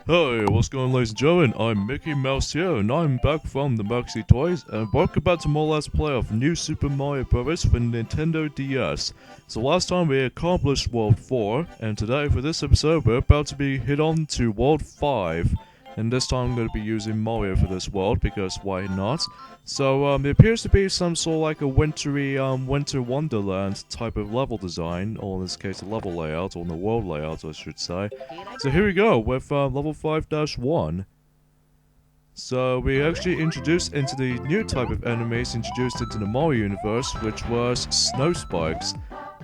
Hey, what's going on, ladies and gentlemen? I'm Mickey Mouse here, and I'm back from the Maxi Toys, and welcome back to more Let's Play of New Super Mario Bros. For Nintendo DS. So last time we accomplished World 4, and today for this episode we're about to be hit on to World 5. And this time I'm going to be using Mario for this world, because why not? So, it appears to be some sort of like a wintry, winter wonderland type of level design, or in this case a level layout, or the world layout I should say. So here we go with level 5-1. So we actually introduced into the new type of enemies introduced into the Mario universe, which was Snow Spikes.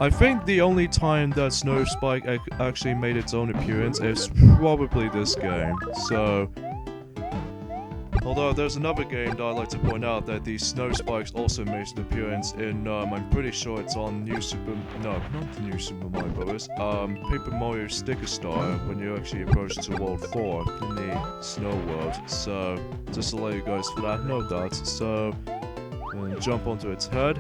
I think the only time that Snow Spike actually made its own appearance is probably this game. So, although there's another game that I'd like to point out that the Snow Spikes also made an appearance in, I'm pretty sure it's on no, not the New Super Mario Bros. Paper Mario Sticker Star when you actually approach to World 4 in the Snow World. So, just to let you guys know that. So, jump onto its head.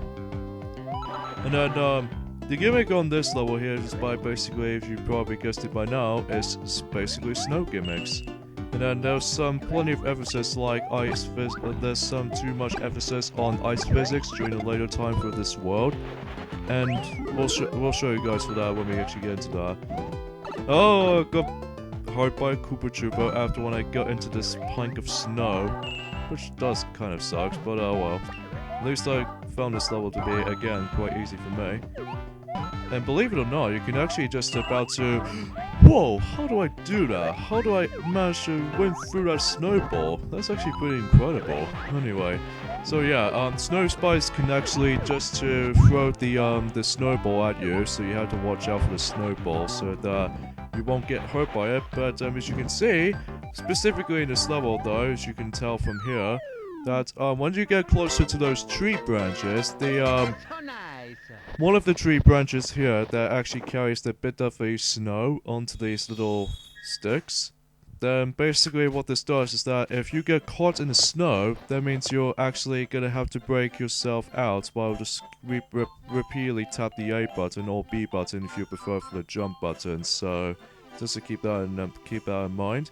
And then, the gimmick on this level here is by basically, if you probably guessed it by now, is basically snow gimmicks. And then there's plenty of emphasis like there's some too much emphasis on ice physics during the later time for this world. And we'll show you guys for that when we actually get into that. Oh, I got hurt by a Koopa Troopa after when I got into this plank of snow. Which does kind of suck, but oh well. At least I found this level to be, again, quite easy for me. And believe it or not, you can actually just about to... Whoa, how do I do that? How do I manage to win through that snowball? That's actually pretty incredible. Anyway, so yeah, Snow Spikes can actually just to throw the snowball at you, so you have to watch out for the snowball so that you won't get hurt by it. But as you can see, specifically in this level though, as you can tell from here, that when you get closer to those tree branches, the one of the tree branches here that actually carries the bit of the snow onto these little sticks. Then basically what this does is that if you get caught in the snow, that means you're actually gonna have to break yourself out while just repeatedly tap the A button or B button if you prefer for the jump button. So just to keep that in mind.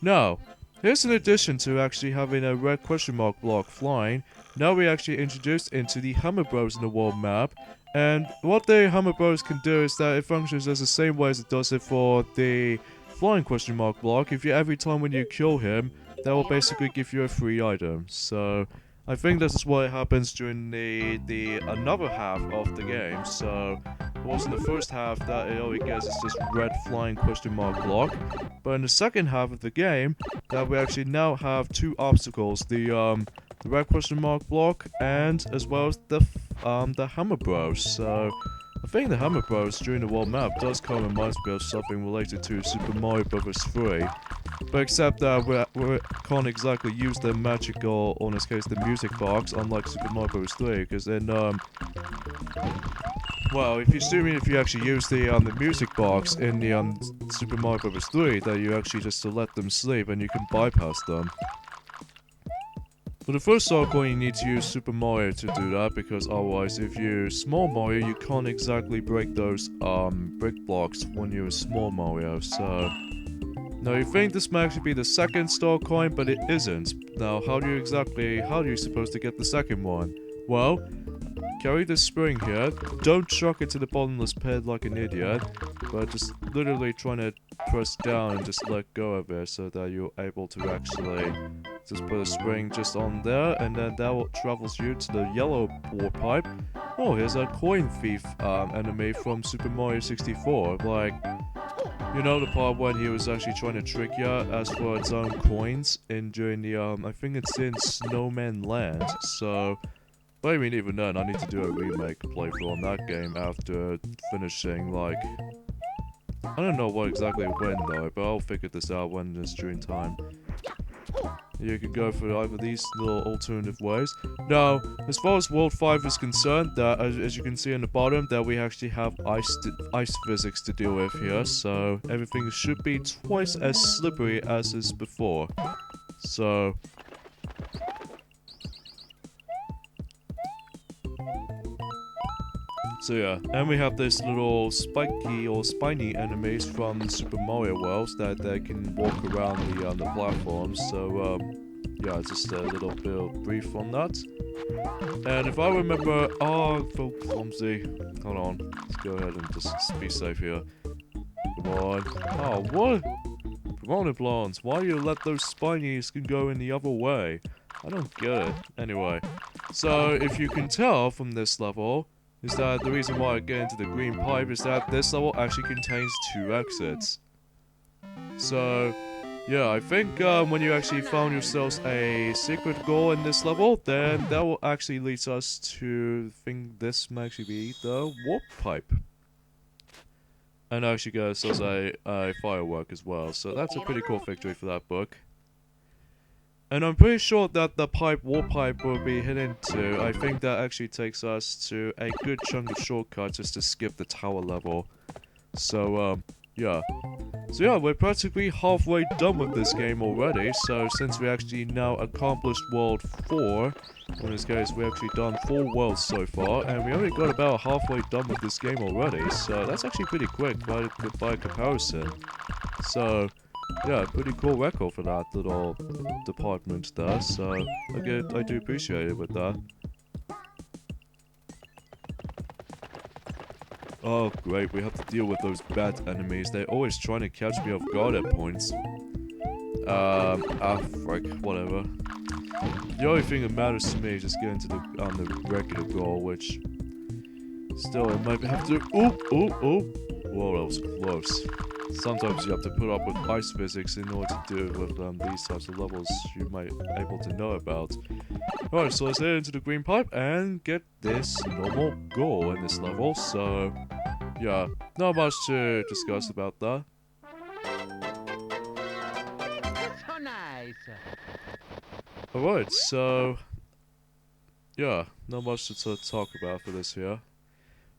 Now, here's an addition to actually having a red question mark block flying. Now we actually introduced into the Hammer Bros in the world map. And what the Hammer Bros can do is that it functions as the same way as it does it for the flying question mark block. If you every time when you kill him, that will basically give you a free item. So I think this is what happens during the another half of the game. So it was in the first half that it only gets is this red flying question mark block. But in the second half of the game, that we actually now have two obstacles: the red question mark block and as well as the Hammer Bros. So I think the Hammer Bros during the world map does kind of remind me of something related to Super Mario Bros. 3. But except that we can't exactly use the magical, or in this case the music box, unlike Super Mario Bros. 3, because then well, if you actually use the music box in the Super Mario Bros. 3, that you actually just to let them sleep and you can bypass them. For the first star coin, you need to use Super Mario to do that, because otherwise, if you use Small Mario, you can't exactly break those brick blocks when you use Small Mario. So now you think this might actually be the second star coin, but it isn't. Now, how do you supposed to get the second one? Well, carry this spring here. Don't chuck it to the bottomless pit like an idiot, but just literally trying to press down and just let go of it so that you're able to actually just put a spring just on there, and then that will travels you to the yellow war pipe. Oh, here's a coin thief enemy from Super Mario 64. Like, you know the part when he was actually trying to trick you as for its own coins in during the I think it's in Snowman Land. So, but I mean, even then, I need to do a remake playthrough on that game after finishing, like, I don't know what exactly when though, but I'll figure this out when it's during time. You can go for either these little alternative ways. Now, as far as World 5 is concerned, that as you can see on the bottom, that we actually have ice physics to deal with here, so everything should be twice as slippery as is before. So So yeah, and we have this little spiky or spiny enemies from the Super Mario Worlds that they can walk around the platforms. So yeah, just a little bit of brief on that. And if I remember, oh, so clumsy. Hold on, let's go ahead and just be safe here. Come on. Oh, what? Come on, implants. Why you let those spinies go in the other way? I don't get it. Anyway, so if you can tell from this level, is that the reason why I get into the green pipe is that this level actually contains 2 exits. So, yeah, I think when you actually found yourselves a secret goal in this level, then that will actually lead us to think this might actually be the warp pipe. And actually get ourselves a firework as well, so that's a pretty cool victory for that book. And I'm pretty sure that the warp pipe will be hidden too. I think that actually takes us to a good chunk of shortcuts just to skip the tower level. So, yeah. So yeah, we're practically halfway done with this game already, so since we actually now accomplished World 4, in this case we actually done 4 worlds so far, and we only got about halfway done with this game already, so that's actually pretty quick by comparison. So, yeah, pretty cool record for that little department there, so I do appreciate it with that. Oh great, we have to deal with those bat enemies. They're always trying to catch me off guard at points. Frick, whatever. The only thing that matters to me is just getting to the regular goal, which still I might have to. Whoa, that was close. Sometimes you have to put up with ice physics in order to do with these types of levels you might be able to know about. Alright, so let's head into the green pipe and get this normal goal in this level, so yeah, not much to discuss about that. So nice. Alright, so yeah, not much to talk about for this here.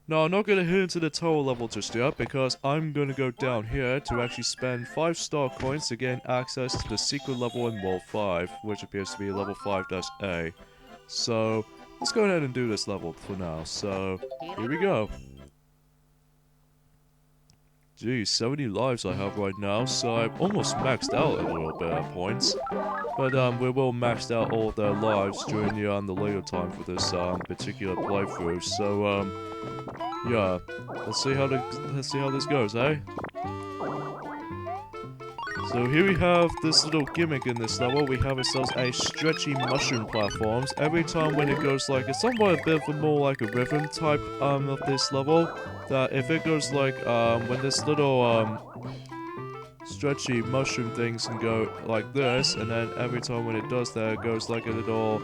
No, I'm not going to hit into the tower level just yet, because I'm going to go down here to actually spend 5-star coins to gain access to the secret level in World 5, which appears to be level 5-A. So, let's go ahead and do this level for now. So, here we go. Geez, 70 lives I have right now, so I've almost maxed out a little bit at points. But we will max out all their lives during the later time for this particular playthrough. So yeah, let's see how this goes, eh? So here we have this little gimmick in this level. We have ourselves a stretchy mushroom platforms. Every time when it goes like, it's somewhat a bit of more like a rhythm type of this level. That if it goes like when this little stretchy mushroom things can go like this, and then every time when it does that, it goes like a little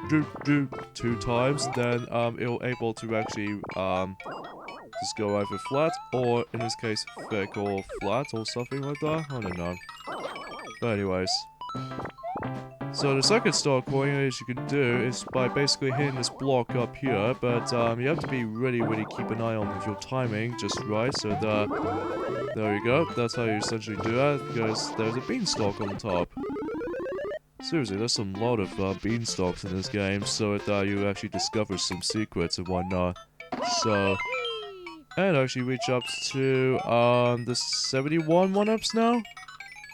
doop 2 times, then it'll able to actually just go either flat, or in this case thick or flat or something like that. I don't know. But anyways, so the second star coin as you can do is by basically hitting this block up here, but you have to be really keep an eye on with your timing just right, so there you go, that's how you essentially do that, because there's a beanstalk on top. Seriously, there's a lot of beanstalks in this game, so that you actually discover some secrets and whatnot. So, and actually reach up to the 71 one-ups now?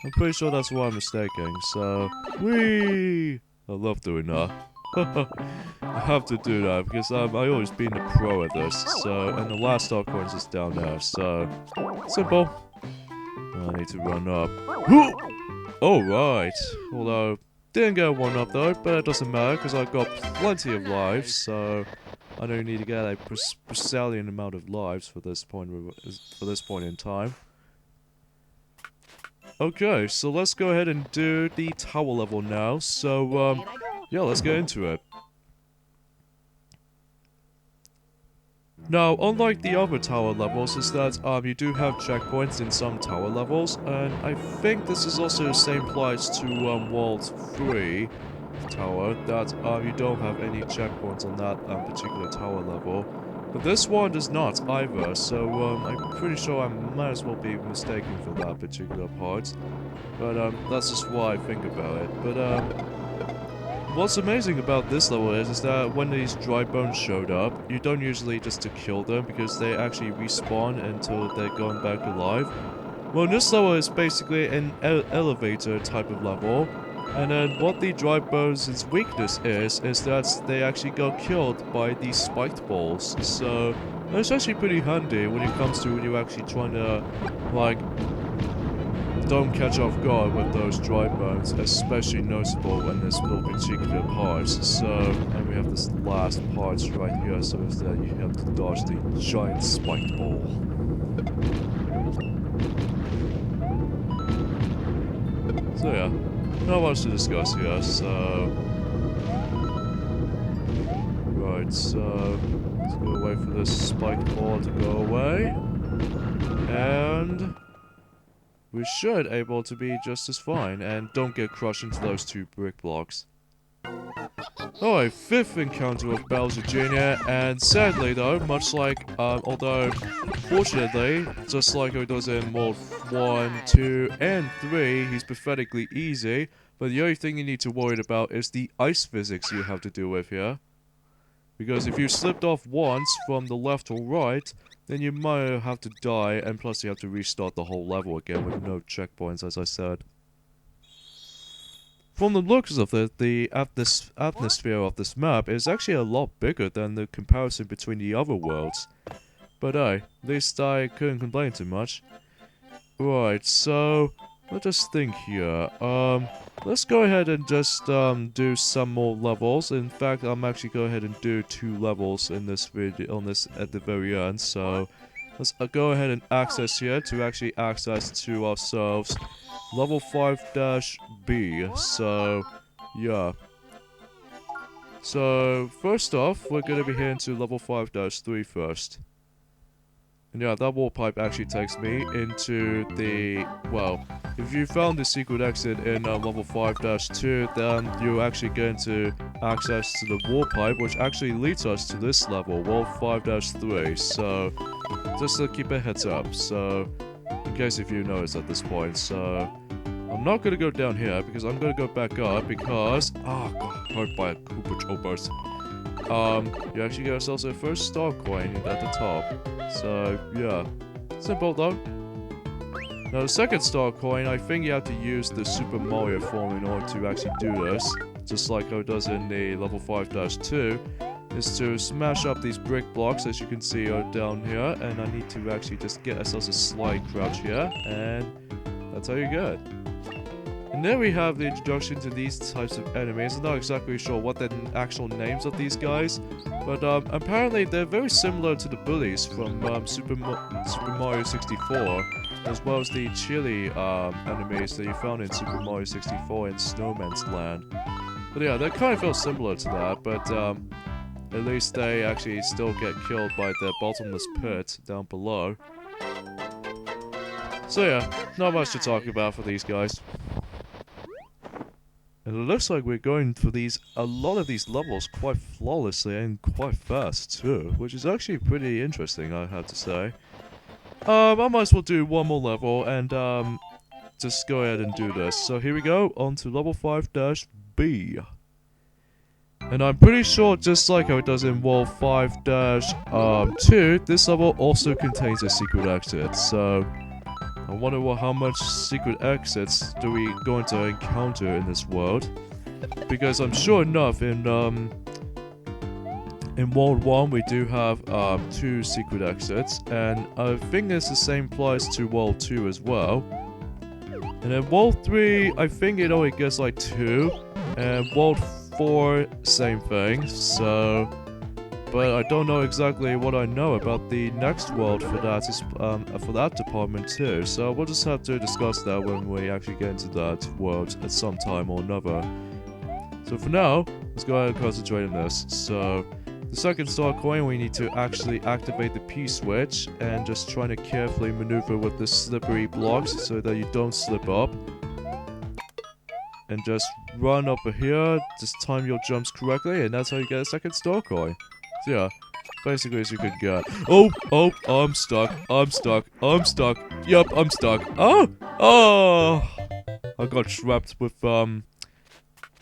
I'm pretty sure that's what I'm mistaking, so whee! I love doing that. I have to do that because I always been a pro at this, so, and the last star coins is down there, so simple. I need to run up. Alright, although didn't get a 1-up though, but it doesn't matter because I've got plenty of lives, so I don't need to get a precise amount of lives for this point in time. Okay, so let's go ahead and do the tower level now. So, yeah, let's get into it. Now, unlike the other tower levels, is that you do have checkpoints in some tower levels, and I think this is also the same applies to World 3 tower, that you don't have any checkpoints on that particular tower level. But this one does not either, so I'm pretty sure I might as well be mistaken for that particular part. But that's just what I think about it. But what's amazing about this level is that when these dry bones showed up, you don't usually just to kill them because they actually respawn until they're going back alive. Well, this level is basically an elevator type of level. And then what the dry bones' weakness is that they actually got killed by these spiked balls. So it's actually pretty handy when it comes to when you're actually trying to, like, don't catch off guard with those dry bones, especially noticeable in this little particular part. So, and we have this last part right here, so is that you have to dodge the giant spiked ball. So yeah, not much to discuss here, so... Right, so... let's go wait for this spiked ball to go away. And... we should able to be just as fine, and don't get crushed into those 2 brick blocks. Alright, 5th encounter with Bowser Jr., and sadly though, much like, although, fortunately, just like it does in World 1, 2, and 3, he's pathetically easy, but the only thing you need to worry about is the ice physics you have to deal with here. Because if you slipped off once from the left or right, then you might have to die, and plus you have to restart the whole level again with no checkpoints, as I said. From the looks of it, the atmosphere of this map is actually a lot bigger than the comparison between the other worlds. But hey, at least I couldn't complain too much. Right, so let's just think here. Let's go ahead and just do some more levels. In fact, I'm actually go ahead and do 2 levels in this video at the very end. So let's go ahead and access here to actually access to ourselves level 5-B. So yeah. So first off, we're gonna be heading to level 5-3 first. And yeah, that warp pipe actually takes me into the, well, if you found the secret exit in level 5-2, then you actually get into access to the warp pipe, which actually leads us to this level, world 5-3. So, just to keep a heads up, so, in case if you notice at this point, so, I'm not gonna go down here, because I'm gonna go back up, because, oh god, hurt by a Koopa Troopers. You actually get yourselves a first star coin at the top. So, yeah. Simple though. Now the second star coin, I think you have to use the Super Mario form in order to actually do this. Just like how it does in the level 5-2. Is to smash up these brick blocks, as you can see are down here. And I need to actually just get ourselves a slide crouch here. And that's how you get it. And then we have the introduction to these types of enemies. I'm not exactly sure what the actual names of these guys, but apparently they're very similar to the bullies from Super Mario 64, as well as the chili enemies that you found in Super Mario 64 in Snowman's Land. But yeah, they kind of feel similar to that, but at least they actually still get killed by the bottomless pit down below. So yeah, not much to talk about for these guys. And it looks like we're going through a lot of these levels quite flawlessly and quite fast too, which is actually pretty interesting, I have to say. I might as well do one more level and just go ahead and do this. So here we go, on to level 5-B. And I'm pretty sure, just like how it does in World 5-2, this level also contains a secret exit, so I wonder how much secret exits do we going to encounter in this world. Because I'm sure enough in World 1 we do have 2 secret exits, and I think the same applies to World 2 as well. And in World 3 I think it only gets like 2, and World 4 same thing, so... But I don't know exactly what I know about the next world for that department too, so we'll just have to discuss that when we actually get into that world at some time or another. So for now, let's go ahead and concentrate on this. So, the second star coin, we need to actually activate the P-switch and just trying to carefully maneuver with the slippery blocks so that you don't slip up. And just run over here, just time your jumps correctly, and that's how you get a second star coin. So yeah, basically as you could get. Oh, I'm stuck, I'm stuck. Yup, I'm stuck. Oh! I got trapped with,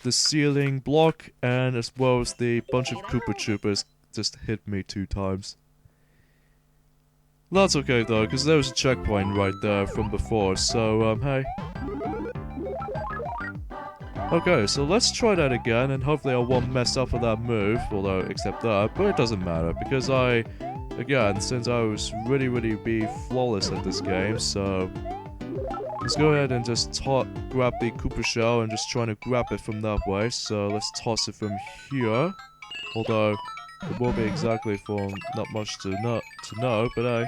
the ceiling block, and as well as the bunch of Koopa Troopas just hit me 2 times. That's okay though, because there was a checkpoint right there from before, so hey. Okay, so let's try that again, and hopefully I won't mess up with that move, although except that, but it doesn't matter, because again, since I was really be flawless at this game, so let's go ahead and just grab the Koopa shell and just try to grab it from that way, so let's toss it from here, although it won't be exactly from not much to know, but hey.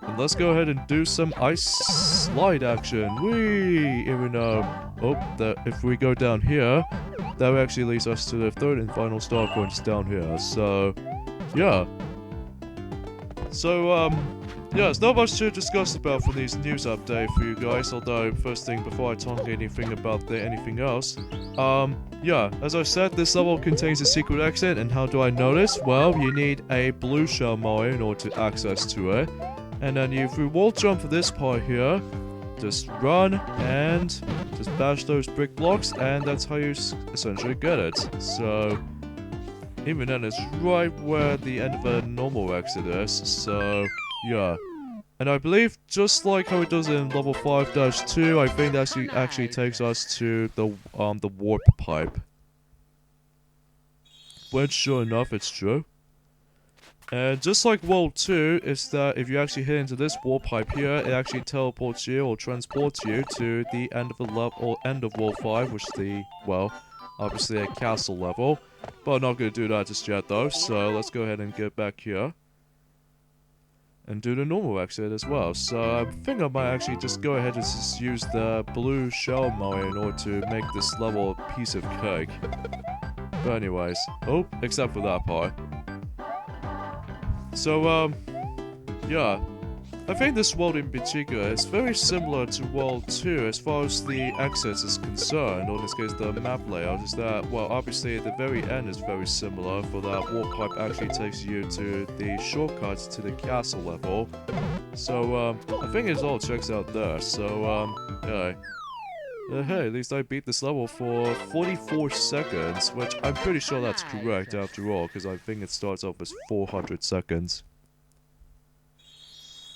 And let's go ahead and do some ice slide action. Whee! Even though, if we go down here, that actually leads us to the third and final star points down here. So, yeah. So, yeah, there's not much to discuss about for these news update for you guys. Although, first thing before I talk anything about anything else, yeah, as I said, this level contains a secret exit, and how do I know this? Well, you need a blue shell moe in order to access to it. And then if we wall jump for this part here, just run and just bash those brick blocks, and that's how you essentially get it. So, even then, it's right where the end of a normal exit is, so, yeah. And I believe, just like how it does in level 5-2, I think that actually takes us to the warp pipe. Which, sure enough, it's true. And just like World 2, is that if you actually hit into this warp pipe here, it actually teleports you or transports you to the end of the level, or end of World 5, which is the, well, obviously a castle level. But I'm not going to do that just yet though, so let's go ahead and get back here. And do the normal exit as well. So I think I might actually just go ahead and just use the blue shell moe in order to make this level a piece of cake. But anyways, except for that part. So, yeah. I think this world in particular is very similar to World 2 as far as the exits is concerned, or in this case the map layout, is that, well, obviously at the very end is very similar, for that warp pipe actually takes you to the shortcuts to the castle level. So, I think it all checks out there, so, yeah. Hey, at least I beat this level for 44 seconds, which I'm pretty sure that's correct after all, because I think it starts off as 400 seconds.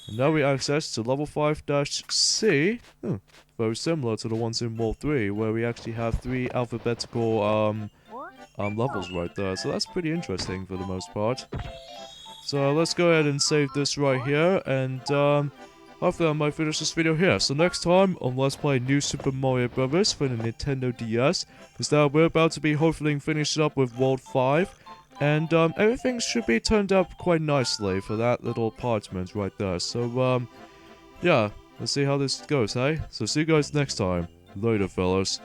And now we access to level 5-C, very similar to the ones in World 3, where we actually have 3 alphabetical levels right there, so that's pretty interesting for the most part. So let's go ahead and save this right here, and hopefully I might finish this video here. So next time on Let's Play New Super Mario Bros. For the Nintendo DS, is that we're about to be hopefully finished up with World 5. And everything should be turned up quite nicely for that little apartment right there. So yeah, let's see how this goes, hey? So see you guys next time. Later, fellas.